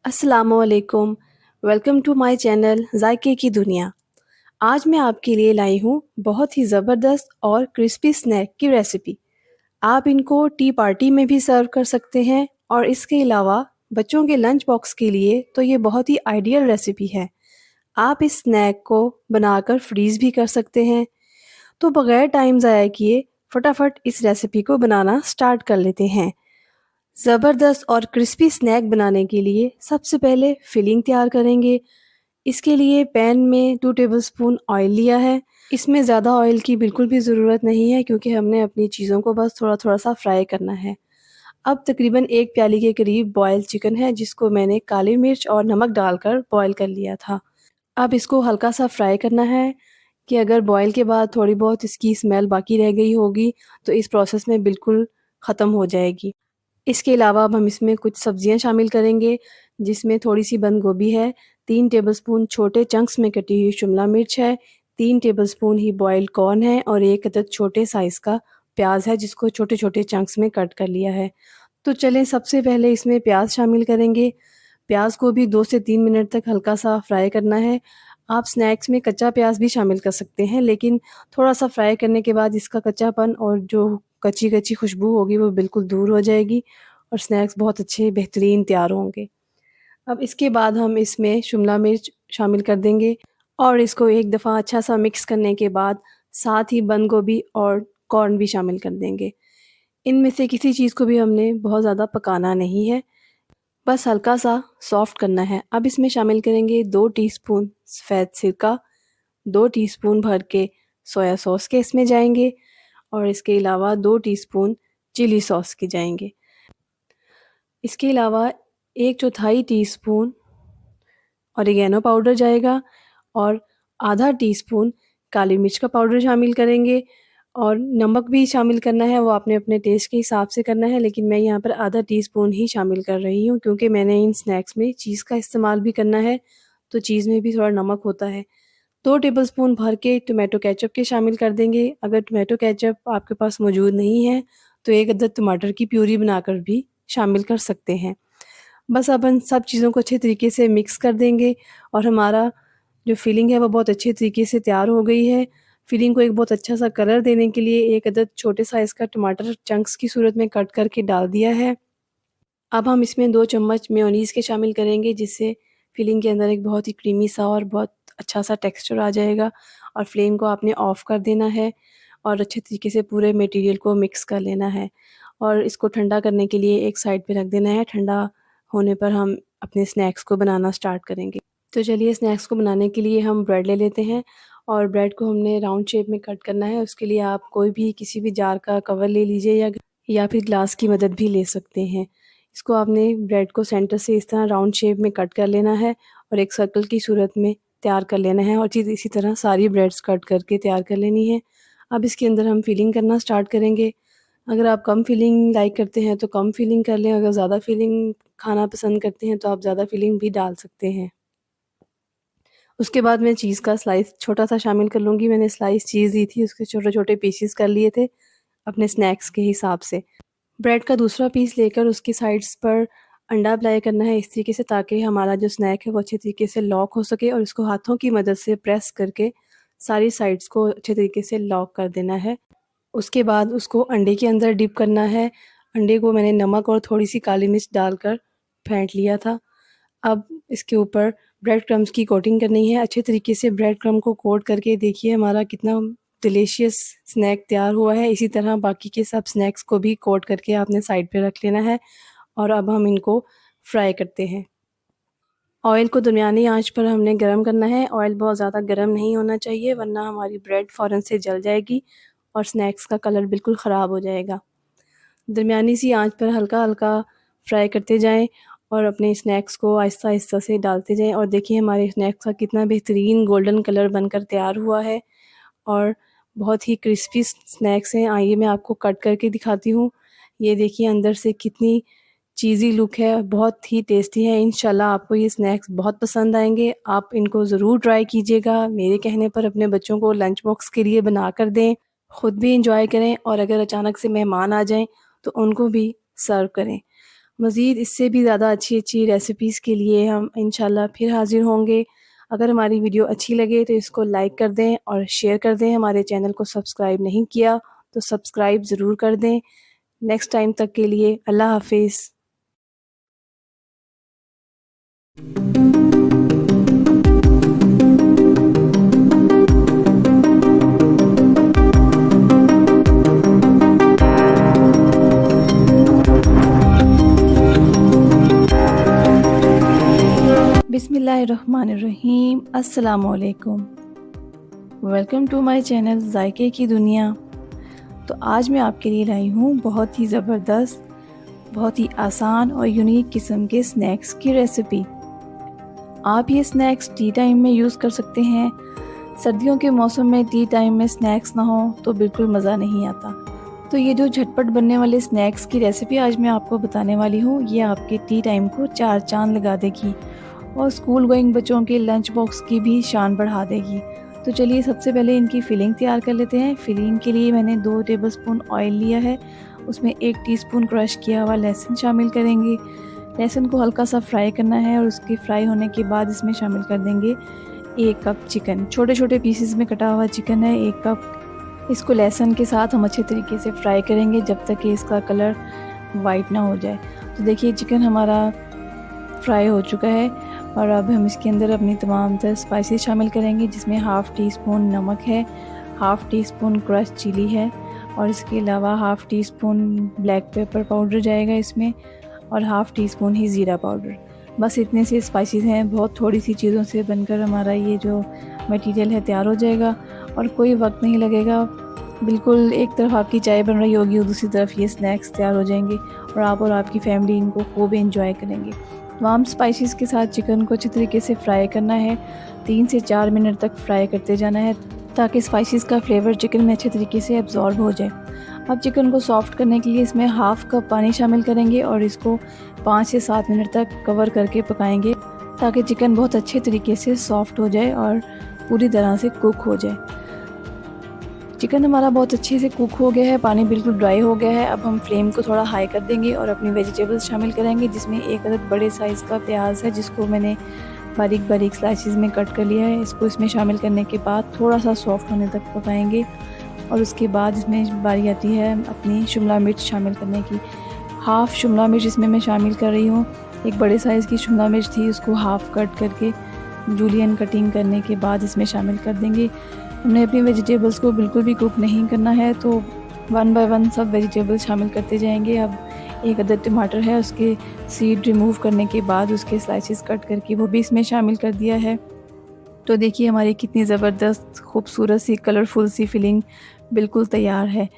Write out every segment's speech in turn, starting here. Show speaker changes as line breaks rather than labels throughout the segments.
अस्सलामुअलैकुम। Welcome to my channel ज़ायके की दुनिया। आज मैं आपके लिए लाई हूँ बहुत ही ज़बरदस्त और क्रिस्पी स्नैक की रेसिपी। आप इनको टी पार्टी में भी सर्व कर सकते हैं और इसके अलावा बच्चों के लंच बॉक्स के लिए तो ये बहुत ही आइडियल रेसिपी है। आप इस स्नैक को बनाकर फ्रीज़ भी कर सकते हैं। तो बगैर टाइम ज़ाया किए फटाफट इस रेसिपी को बनाना स्टार्ट कर लेते हैं। ज़बरदस्त और क्रिस्पी स्नैक बनाने के लिए सबसे पहले फिलिंग तैयार करेंगे। इसके लिए पैन में 2 टेबलस्पून ऑयल लिया है। इसमें ज़्यादा ऑयल की बिल्कुल भी ज़रूरत नहीं है क्योंकि हमने अपनी चीज़ों को बस थोड़ा-थोड़ा सा फ्राई करना है। अब तकरीबन 1 प्याली के करीब बॉइल्ड चिकन है जिसको मैंने काली मिर्च और नमक डालकर बॉयल कर लिया था। अब इसको हल्का सा फ्राई करना है कि अगर बॉयल के बाद थोड़ी बहुत इसकी स्मेल बाकी रह गई होगी तो इस प्रोसेस में बिल्कुल ख़त्म हो जाएगी। इसके अलावा अब हम इसमें कुछ सब्जियां शामिल करेंगे जिसमें थोड़ी-सी बंद गोभी है, 3 टेबलस्पून छोटे चंक्स में कटी हुई शिमला मिर्च है, 3 टेबलस्पून ही बॉइल्ड कॉर्न है और 1 अदद छोटे साइज़ का प्याज़ है जिसको छोटे-छोटे चंक्स में कट कर लिया है। तो चलें सबसे पहले इसमें प्याज़ शामिल करेंगे। प्याज़ को भी 2 से 3 मिनट तक हल्का-सा फ्राई करना है। आप स्नैक्स में कच्चा प्याज़ भी शामिल कर सकते हैं लेकिन थोड़ा-सा फ्राई करने के बाद इसका कच्चापन और जो कच्ची-कच्ची खुशबू होगी वो बिल्कुल दूर हो जाएगी और स्नैक्स बहुत अच्छे बेहतरीन तैयार होंगे। अब इसके बाद हम इसमें शिमला मिर्च शामिल कर देंगे और इसको एक दफ़ा अच्छा-सा मिक्स करने के बाद साथ ही बंद गोभी और कॉर्न भी शामिल कर देंगे। इनमें से किसी चीज़ को भी हमने बहुत ज़्यादा पकाना नहीं है, बस हल्का-सा सॉफ्ट करना है। अब इसमें शामिल करेंगे 2 टीस्पून सफ़ेद सिरका, 2 टीस्पून भर के सोया सॉस के इसमें जाएँगे और इसके अलावा 2 टीस्पून चिली सॉस के जाएँगे। इसके अलावा 1 चौथाई टीस्पून ऑरिगैनो पाउडर जाएगा और आधा टीस्पून काली मिर्च का पाउडर शामिल करेंगे और नमक भी शामिल करना है, वो आपने अपने टेस्ट के हिसाब से करना है लेकिन मैं यहाँ पर आधा टीस्पून ही शामिल कर रही हूँ क्योंकि मैंने इन स्नैक्स में चीज़ का इस्तेमाल भी करना है, तो चीज़ में भी थोड़ा नमक होता है। 2 टेबलस्पून भर के टोमेटो केचअप के शामिल कर देंगे। अगर टोमेटो केचअप आपके पास मौजूद नहीं है, तो 1 अदद टमाटर की प्यूरी बनाकर भी शामिल कर सकते हैं। बस अब इन सब चीज़ों को अच्छे तरीके से मिक्स कर देंगे और हमारा जो फिलिंग है वो बहुत अच्छे तरीके से तैयार हो गई है। फिलिंग को एक बहुत अच्छा-सा कलर देने के लिए 1 अदद छोटे साइज़ का टमाटर चंक्स की सूरत में कट करके डाल दिया है। अब हम इसमें 2 चम्मच मेयोनीज़ के शामिल करेंगे जिससे फिलिंग के अंदर एक बहुत ही क्रीमी सा और बहुत अच्छा-सा टेक्सचर आ जाएगा और फ्लेम को आपने ऑफ़ कर देना है और अच्छे तरीके से पूरे मटेरियल को मिक्स कर लेना है और इसको ठंडा करने के लिए एक साइड पे रख देना है। ठंडा होने पर हम अपने स्नैक्स को बनाना स्टार्ट करेंगे। तो चलिए स्नैक्स को बनाने के लिए हम ब्रेड ले लेते हैं और ब्रेड को हमने राउंड शेप में कट करना है। उसके लिए आप कोई भी किसी भी जार का कवर ले लीजिए या फिर ग्लास की मदद भी ले सकते हैं। इसको आपने ब्रेड को सेंटर से इस तरह राउंड शेप में कट कर लेना है और एक सर्कल की सूरत में तैयार कर लेना है और चीज़ इसी तरह सारी ब्रेड्स कट करके तैयार कर लेनी है। अब इसके अंदर हम फिलिंग करना स्टार्ट करेंगे। अगर आप कम फिलिंग लाइक करते हैं तो कम फिलिंग कर लें, अगर ज़्यादा फिलिंग खाना पसंद करते हैं तो आप ज़्यादा फिलिंग भी डाल सकते हैं। उसके बाद मैं चीज़ का स्लाइस छोटा-सा शामिल कर लूँगी। मैंने स्लाइस चीज़ ली थी, उसके छोटे-छोटे पीसेस कर लिए थे अपने स्नैक्स के हिसाब से। ब्रेड का दूसरा पीस लेकर उसकी साइड्स पर अंडा अप्लाई करना है इस तरीके से ताकि हमारा जो स्नैक है वो अच्छे तरीके से लॉक हो सके और इसको हाथों की मदद से प्रेस करके सारी साइड्स को अच्छे तरीके से लॉक कर देना है। उसके बाद उसको अंडे के अंदर डिप करना है। अंडे को मैंने नमक और थोड़ी-सी काली मिर्च डालकर फेंट लिया था। अब इसके ऊपर ब्रेड क्रम्स की कोटिंग करनी है। अच्छे तरीके से ब्रेड क्रम्ब को कोट करके देखिए हमारा कितना डिलीशियस स्नैक तैयार हुआ है। इसी तरह बाकी के सब स्नैक्स को भी कोट करके आपने साइड पे रख लेना है और अब हम इनको फ्राई करते हैं। ऑयल को दरमियानी आंच पर हमने गरम करना है। ऑयल बहुत ज़्यादा गरम नहीं होना चाहिए वरना हमारी ब्रेड फ़ौरन से जल जाएगी और स्नैक्स का कलर बिल्कुल ख़राब हो जाएगा। दरमियानी सी आंच पर हल्का-हल्का फ्राई करते जाएँ और अपने स्नैक्स को आहिस्ता-आहिस्ता से डालते जाएँ और देखिए हमारे स्नैक्स का कितना बेहतरीन गोल्डन कलर बनकर तैयार हुआ है और बहुत ही क्रिस्पी स्नैक्स हैं। आइए मैं आपको कट करके दिखाती हूँ। ये देखिए अंदर से कितनी चीज़ी लुक है, बहुत ही टेस्टी है। इंशाल्लाह आपको ये स्नैक्स बहुत पसंद आएँगे। आप इनको ज़रूर ट्राई कीजिएगा। मेरे कहने पर अपने बच्चों को लंच बॉक्स के लिए बना कर दें, खुद भी एंजॉय करें और अगर अचानक से मेहमान आ जाएँ तो उनको भी सर्व करें। मज़ीद इससे भी ज़्यादा अच्छी-अच्छी रेसिपीज़ के लिए हम इंशाल्लाह फिर हाज़िर होंगे। अगर हमारी वीडियो अच्छी लगे तो इसको लाइक कर दें और शेयर कर दें। हमारे चैनल को सब्सक्राइब नहीं किया तो सब्सक्राइब ज़रूर कर दें। नेक्स्ट टाइम तक के लिए अल्लाह हाफ़िज़। बिस्मिल्लाहिर्रहमानिर्रहीम। अस्सलामुअलैकुम। वेलकम टू माय चैनल जायके की दुनिया। तो आज मैं आपके लिए लाई हूँ बहुत ही ज़बरदस्त, बहुत ही आसान और यूनिक किस्म के स्नैक्स की रेसिपी। आप ये स्नैक्स टी टाइम में यूज़ कर सकते हैं। सर्दियों के मौसम में टी टाइम में स्नैक्स ना हो तो बिल्कुल मज़ा नहीं आता। तो ये जो झटपट बनने वाले स्नैक्स की रेसिपी आज मैं आपको बताने वाली हूँ, ये आपके टी टाइम को चार चाँद लगा देगी और स्कूल गोइंग बच्चों के लंच बॉक्स की भी शान बढ़ा देगी। तो चलिए सबसे पहले इनकी फिलिंग तैयार कर लेते हैं। फिलिंग के लिए मैंने 2 टेबलस्पून ऑयल लिया है, उसमें 1 टीस्पून क्रश किया हुआ लहसुन शामिल करेंगे। लहसुन को हल्का सा फ्राई करना है और उसके फ्राई होने के बाद इसमें शामिल कर देंगे 1 कप चिकन। छोटे छोटे पीसेस में कटा हुआ चिकन है 1 कप। इसको लहसुन के साथ हम अच्छे तरीके से फ्राई करेंगे जब तक कि इसका कलर वाइट ना हो जाए। तो देखिए चिकन हमारा फ्राई हो चुका है और अब हम इसके अंदर अपनी तमाम तरह स्पाइसेस शामिल करेंगे, जिसमें हाफ़ टी स्पून नमक है, half teaspoon crush chilli है और इसके अलावा half teaspoon black pepper powder जाएगा इसमें और हाफ़ टी स्पून ही ज़ीरा पाउडर। बस इतने से स्पाइसेस हैं। बहुत थोड़ी सी चीज़ों से बनकर हमारा ये जो मटेरियल है तैयार हो जाएगा और कोई वक्त नहीं लगेगा। बिल्कुल एक तरफ आपकी चाय बन रही होगी और दूसरी तरफ ये स्नैक्स तैयार हो जाएंगे और आप और आपकी फैमिली इनको खूब एंजॉय करेंगे। तमाम स्पाइसेस के साथ चिकन को अच्छी तरीके से फ्राई करना है। 3 से 4 मिनट तक फ्राई करते जाना है ताकि स्पाइसेस का फ्लेवर चिकन में अच्छे तरीके से एब्जॉर्ब हो जाए। अब चिकन को सॉफ्ट करने के लिए इसमें हाफ़ कप पानी शामिल करेंगे और इसको 5 से 7 मिनट तक कवर करके पकाएंगे ताकि चिकन बहुत अच्छे तरीके से सॉफ्ट हो जाए और पूरी तरह से कुक हो जाए। चिकन हमारा बहुत अच्छे से कुक हो गया है, पानी बिल्कुल ड्राई हो गया है। अब हम फ्लेम को थोड़ा हाई कर देंगे और अपनी वेजिटेबल्स शामिल करेंगे, जिसमें एक अदद बड़े साइज़ का प्याज है जिसको मैंने बारीक बारीक स्लाइसिस में कट कर लिया है। इसको इसमें शामिल करने के बाद थोड़ा सा सॉफ्ट होने तक पकाएंगे और उसके बाद इसमें बारी आती है अपनी शिमला मिर्च शामिल करने की। हाफ़ शिमला मिर्च इसमें मैं शामिल कर रही हूँ। एक बड़े साइज़ की शिमला मिर्च थी, उसको हाफ़ कट करके जूलियन कटिंग करने के बाद इसमें शामिल कर देंगे। हमने अपनी वेजिटेबल्स को बिल्कुल भी कुक नहीं करना है, तो 1 बाय 1 सब वेजिटेबल्स शामिल करते जाएंगे। अब एक अदद टमाटर है, उसके सीड रिमूव करने के बाद उसके स्लाइसेस कट करके वो भी इसमें शामिल कर दिया है। तो देखिए हमारी कितनी ज़बरदस्त खूबसूरत सी कलरफुल सी फिलिंग बिल्कुल तैयार है।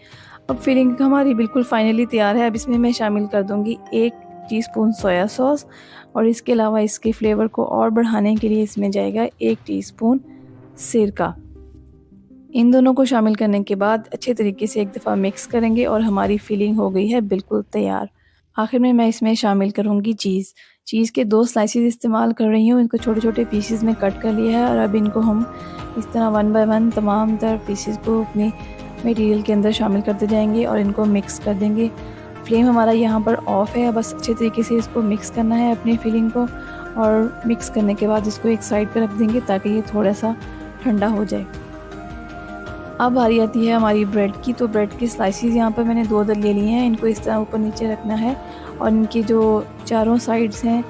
अब फिलिंग हमारी बिल्कुल फाइनली तैयार है। अब इसमें मैं शामिल कर दूँगी 1 टीस्पून सोया सॉस और इसके अलावा इसके फ्लेवर को और बढ़ाने के लिए इसमें जाएगा 1 टीस्पून सिरका। इन दोनों को शामिल करने के बाद अच्छे तरीके से एक दफ़ा मिक्स करेंगे और हमारी फिलिंग हो गई है बिल्कुल तैयार। आखिर में मैं इसमें शामिल करूँगी चीज़। चीज़ के 2 स्लाइसेस इस्तेमाल कर रही हूँ। इनको छोटे छोटे पीसेस में कट कर लिया है और अब इनको हम इस तरह 1 बाय 1 तमाम तरह पीसेस को अपने मटेरियल के अंदर शामिल करते जाएंगे और इनको मिक्स कर देंगे। फ्लेम हमारा यहाँ पर ऑफ है। बस अच्छे तरीके से इसको मिक्स करना है अपनी फिलिंग को और मिक्स करने के बाद इसको एक साइड पर रख देंगे ताकि ये थोड़ा सा ठंडा हो जाए। अब बारी आती है हमारी ब्रेड की। तो ब्रेड के स्लाइसेस यहाँ पर मैंने 2 ले लिए हैं। इनको इस तरह ऊपर नीचे रखना है और इनकी जो चारों साइड्स हैं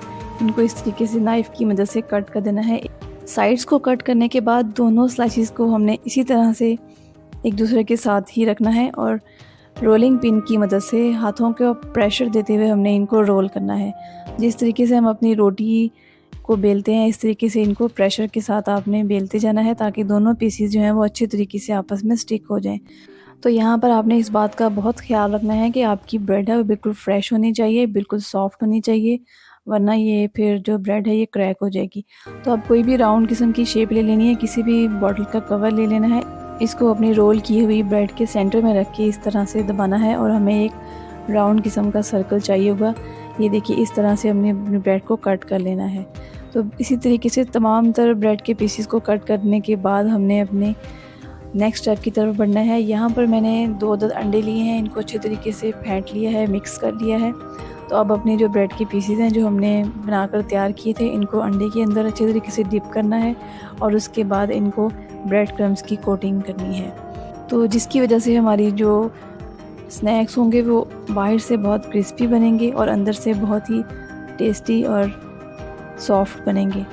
इनको इस तरीके से नाइफ़ की मदद से कट कर देना है। साइड्स को कट करने के बाद दोनों स्लाइसेस को हमने इसी तरह से एक दूसरे के साथ ही रखना है और रोलिंग पिन की मदद से हाथों को प्रेशर देते हुए हमने इनको रोल करना है। जिस तरीके से हम अपनी रोटी को बेलते हैं इस तरीके से इनको प्रेशर के साथ आपने बेलते जाना है ताकि दोनों पीसेस जो हैं वो अच्छे तरीके से आपस में स्टिक हो जाएं। तो यहाँ पर आपने इस बात का बहुत ख्याल रखना है कि आपकी ब्रेड है वो बिल्कुल फ्रेश होनी चाहिए, बिल्कुल सॉफ्ट होनी चाहिए, वरना ये फिर जो ब्रेड है ये क्रैक हो जाएगी। तो अब कोई भी राउंड किस्म की शेप ले लेनी है, किसी भी बॉटल का कवर ले लेना है, इसको अपनी रोल की हुई ब्रेड के सेंटर में रख के इस तरह से दबाना है और हमें एक राउंड किस्म का सर्कल चाहिए होगा। ये देखिए इस तरह से हमने अपनी ब्रेड को कट कर लेना है। तो इसी तरीके से तमाम तरह ब्रेड के पीसेस को कट करने के बाद हमने अपने नेक्स्ट स्टेप की तरफ बढ़ना है। यहाँ पर मैंने 2 अंडे लिए हैं, इनको अच्छे तरीके से फेंट लिया है, मिक्स कर लिया है।
तो अब अपने जो ब्रेड के पीसीज हैं जो हमने बनाकर तैयार किए थे, इनको अंडे के अंदर अच्छे तरीके से डिप करना है और उसके बाद इनको ब्रेड क्रम्स की कोटिंग करनी है, तो जिसकी वजह से हमारी जो स्नैक्स होंगे वो बाहर से बहुत क्रिस्पी बनेंगे और अंदर से बहुत ही टेस्टी और सॉफ्ट बनेंगे।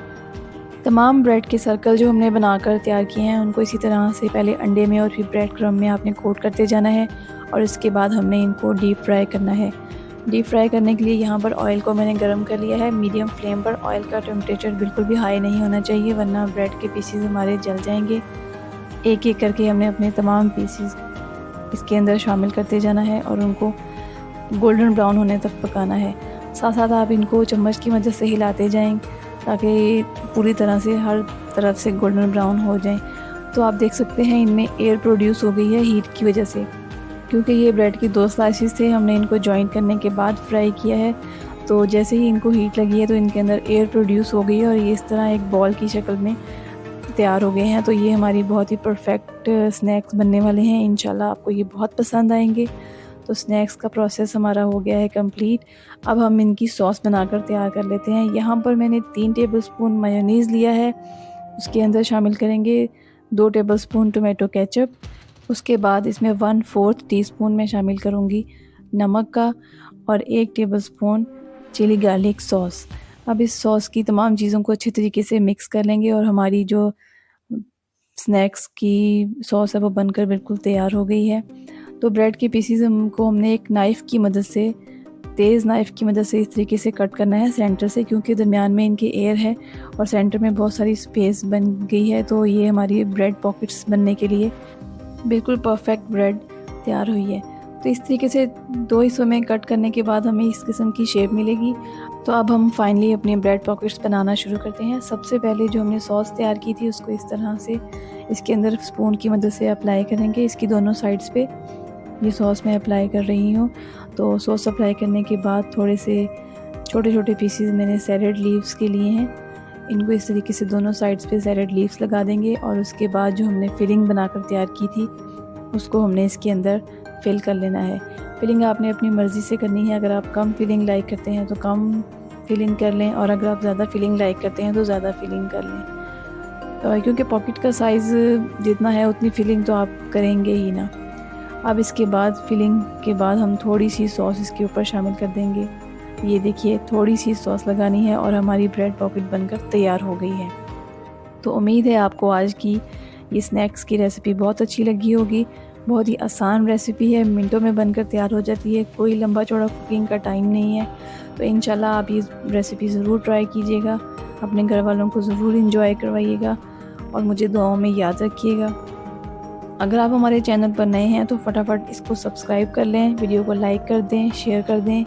तमाम ब्रेड के सर्कल जो हमने बनाकर तैयार किए हैं उनको इसी तरह से पहले अंडे में और फिर ब्रेड क्रम्ब में आपने कोट करते जाना है और इसके बाद हमने इनको डीप फ्राई करना है। डीप फ्राई करने के लिए यहाँ पर ऑयल को मैंने गर्म कर लिया है मीडियम फ्लेम पर। ऑयल का टेम्परेचर बिल्कुल भी हाई नहीं होना चाहिए वरना ब्रेड के पीसेस हमारे जल जाएंगे। एक एक करके हमने अपने तमाम पीसेस इसके अंदर शामिल करते जाना है और उनको गोल्डन ब्राउन होने तक पकाना है। साथ साथ आप इनको चम्मच की मदद से हिलाते जाएं ताकि पूरी तरह से हर तरफ से गोल्डन ब्राउन हो जाएं। तो आप देख सकते हैं इनमें एयर प्रोड्यूस हो गई है हीट की वजह से, क्योंकि ये ब्रेड की 2 स्लाइसेस थे, हमने इनको जॉइन करने के बाद फ्राई किया है। तो जैसे ही इनको हीट लगी है तो इनके अंदर एयर प्रोड्यूस हो गई है और ये इस तरह एक बॉल की शक्ल में तैयार हो गए हैं। तो ये हमारी बहुत ही परफेक्ट स्नैक्स बनने वाले हैं। इंशाल्लाह आपको ये बहुत पसंद आएंगे। तो स्नैक्स का प्रोसेस हमारा हो गया है कंप्लीट। अब हम इनकी सॉस बनाकर तैयार कर लेते हैं। यहाँ पर मैंने 3 टेबलस्पून मेयोनीज़ लिया है, उसके अंदर शामिल करेंगे 2 टेबलस्पून टोमेटो केचप। उसके बाद इसमें 1/4 टीस्पून मैं शामिल करूँगी नमक का और 1 टेबलस्पून चिली गार्लिक सॉस। अब इस सॉस की तमाम चीज़ों को अच्छी तरीके से मिक्स कर लेंगे और हमारी जो स्नैक्स की सॉस है वो बनकर बिल्कुल तैयार हो गई है। तो ब्रेड के पीसेस हमने एक नाइफ़ की मदद से, तेज़ नाइफ़ की मदद से इस तरीके से कट करना है सेंटर से, क्योंकि दरमियान में इनके एयर है और सेंटर में बहुत सारी स्पेस बन गई है। तो ये हमारी ब्रेड पॉकेट्स बनने के लिए बिल्कुल परफेक्ट ब्रेड तैयार हुई है। तो इस तरीके से 2 हिस्सों में कट करने के बाद हमें इस किस्म की शेप मिलेगी। तो अब हम फाइनली अपने ब्रेड पॉकेट्स बनाना शुरू करते हैं। सबसे पहले जो हमने सॉस तैयार की थी उसको इस तरह से इसके अंदर स्पून की मदद से अप्लाई करेंगे। इसकी दोनों साइड्स पे ये सॉस मैं अप्लाई कर रही हूँ। तो सॉस अप्लाई करने के बाद थोड़े से छोटे छोटे पीसेस मैंने सैलेड लीव्स के लिए हैं, इनको इस तरीके से दोनों साइड्स पे सैलेड लीव्स लगा देंगे और उसके बाद जो हमने फिलिंग बनाकर तैयार की थी उसको हमने इसके अंदर फिल कर लेना है। फिलिंग आपने अपनी मर्ज़ी से करनी है। अगर आप कम फिलिंग लाइक करते हैं तो कम फिलिंग कर लें और अगर आप ज़्यादा फिलिंग लाइक करते हैं तो ज़्यादा फिलिंग कर लें। तो क्योंकि पॉकेट का साइज़ जितना है उतनी फिलिंग तो आप करेंगे ही ना। अब इसके बाद फिलिंग के बाद हम थोड़ी सी सॉस इसके ऊपर शामिल कर देंगे। ये देखिए थोड़ी सी सॉस लगानी है और हमारी ब्रेड पॉकेट बनकर तैयार हो गई है। तो उम्मीद है आपको आज की ये स्नैक्स की रेसिपी बहुत अच्छी लगी होगी। बहुत ही आसान रेसिपी है, मिनटों में बनकर तैयार हो जाती है, कोई लंबा चौड़ा कुकिंग का टाइम नहीं है। तो इंशाल्लाह आप ये रेसिपी ज़रूर ट्राई कीजिएगा, अपने घर वालों को ज़रूर इंजॉय करवाइएगा और मुझे दुआओं में याद रखिएगा। अगर आप हमारे चैनल पर नए हैं तो फटाफट इसको सब्सक्राइब कर लें, वीडियो को लाइक कर दें, शेयर कर दें।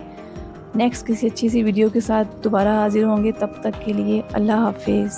नेक्स्ट किसी अच्छी सी वीडियो के साथ दोबारा हाजिर होंगे, तब तक के लिए अल्लाह हाफिज़।